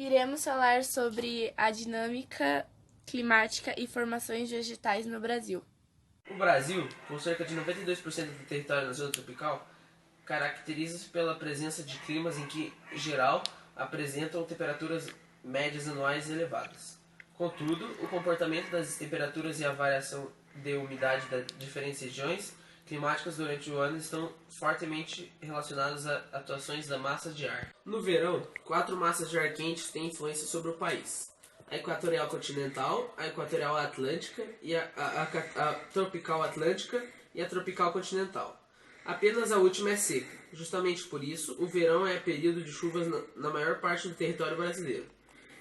Iremos falar sobre a dinâmica climática e formações vegetais no Brasil. O Brasil, com cerca de 92% do território na zona tropical, caracteriza-se pela presença de climas em que, em geral, apresentam temperaturas médias anuais elevadas. Contudo, o comportamento das temperaturas e a variação de umidade das diferentes regiões climáticas durante o ano estão fortemente relacionados a atuações da massa de ar. No verão, 4 massas de ar quentes têm influência sobre o país: a equatorial continental, a equatorial atlântica, e a tropical atlântica e a tropical continental. Apenas a última é seca. Justamente por isso, o verão é período de chuvas na maior parte do território brasileiro.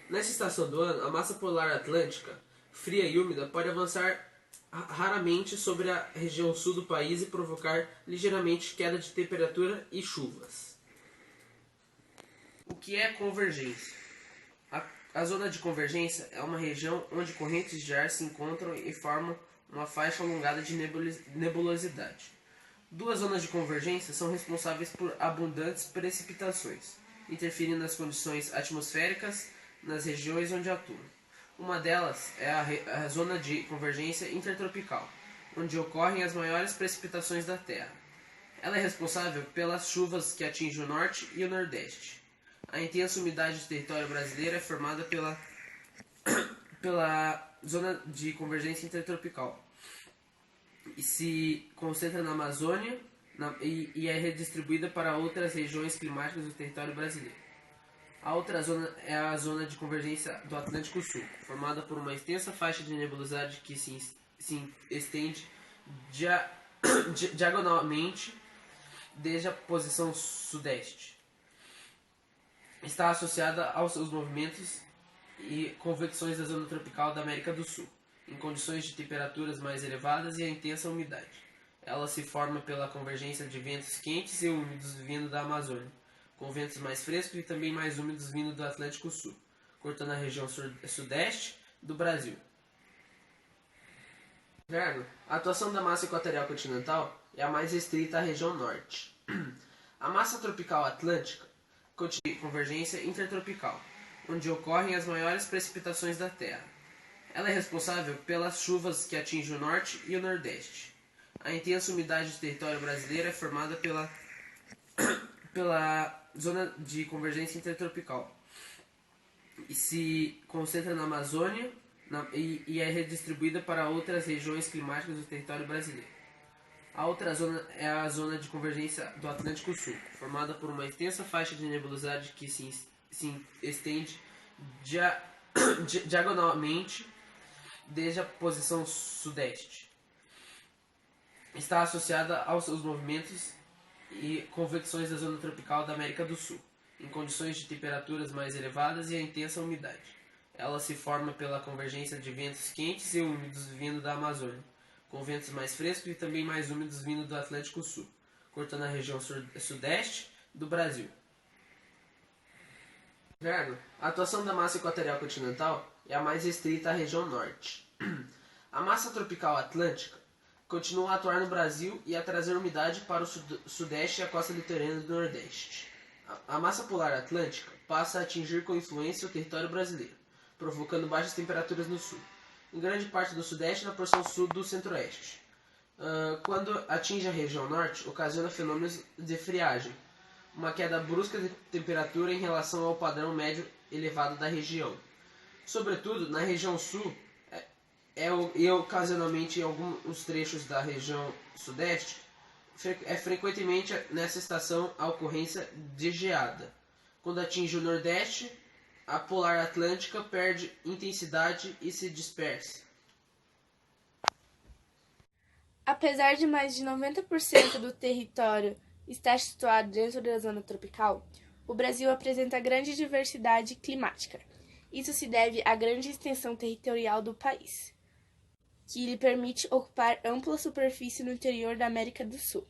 Nessa estação do ano, a massa polar atlântica, fria e úmida, pode avançar raramente sobre a região sul do país e provocar ligeiramente queda de temperatura e chuvas. O que é convergência? A zona de convergência é uma região onde correntes de ar se encontram e formam uma faixa alongada de nebulosidade. Duas zonas de convergência são responsáveis por abundantes precipitações, interferindo nas condições atmosféricas nas regiões onde atuam. Uma delas é a zona de convergência intertropical, onde ocorrem as maiores precipitações da Terra. Ela é responsável pelas chuvas que atingem o norte e o nordeste. A intensa umidade do território brasileiro é formada pela zona de convergência intertropical e se concentra na Amazônia e é redistribuída para outras regiões climáticas do território brasileiro. A outra zona é a zona de convergência do Atlântico Sul, formada por uma extensa faixa de nebulosidade que se estende diagonalmente desde a posição sudeste. Está associada aos seus movimentos e convecções da zona tropical da América do Sul, em condições de temperaturas mais elevadas e a intensa umidade. Ela se forma pela convergência de ventos quentes e úmidos vindo da Amazônia, com ventos mais frescos e também mais úmidos vindo do Atlântico Sul, cortando a região sudeste do Brasil. Inverno, a atuação da massa equatorial continental é a mais restrita à região norte. A massa tropical atlântica continua a convergência intertropical, onde ocorrem as maiores precipitações da Terra. Ela é responsável pelas chuvas que atingem o norte e o nordeste. A intensa umidade do território brasileiro é formada pela zona de convergência intertropical e se concentra na Amazônia e é redistribuída para outras regiões climáticas do território brasileiro. A outra zona é a zona de convergência do Atlântico Sul, formada por uma extensa faixa de nebulosidade que se estende diagonalmente desde a posição sudeste. Está associada aos seus movimentos e convecções da zona tropical da América do Sul, em condições de temperaturas mais elevadas e a intensa umidade. Ela se forma pela convergência de ventos quentes e úmidos vindo da Amazônia, com ventos mais frescos e também mais úmidos vindo do Atlântico Sul, cortando a região sudeste do Brasil. Inverno, a atuação da massa equatorial continental é a mais restrita à região norte. A massa tropical atlântica continua a atuar no Brasil e a trazer umidade para o sudeste e a costa litorânea do nordeste. A massa polar atlântica passa a atingir com influência o território brasileiro, provocando baixas temperaturas no sul, em grande parte do sudeste e na porção sul do centro-oeste. Quando atinge a região norte, ocasiona fenômenos de friagem, uma queda brusca de temperatura em relação ao padrão médio elevado da região. Sobretudo na região sul, e ocasionalmente em alguns trechos da região sudeste, é frequentemente nessa estação a ocorrência de geada. Quando atinge o nordeste, a polar atlântica perde intensidade e se dispersa. Apesar de mais de 90% do território estar situado dentro da zona tropical, o Brasil apresenta grande diversidade climática. Isso se deve à grande extensão territorial do país, que lhe permite ocupar ampla superfície no interior da América do Sul.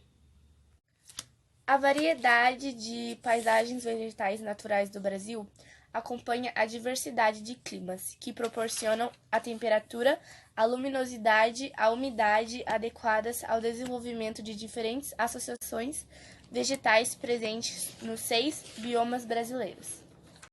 A variedade de paisagens vegetais naturais do Brasil acompanha a diversidade de climas, que proporcionam a temperatura, a luminosidade, a umidade adequadas ao desenvolvimento de diferentes associações vegetais presentes nos 6 biomas brasileiros.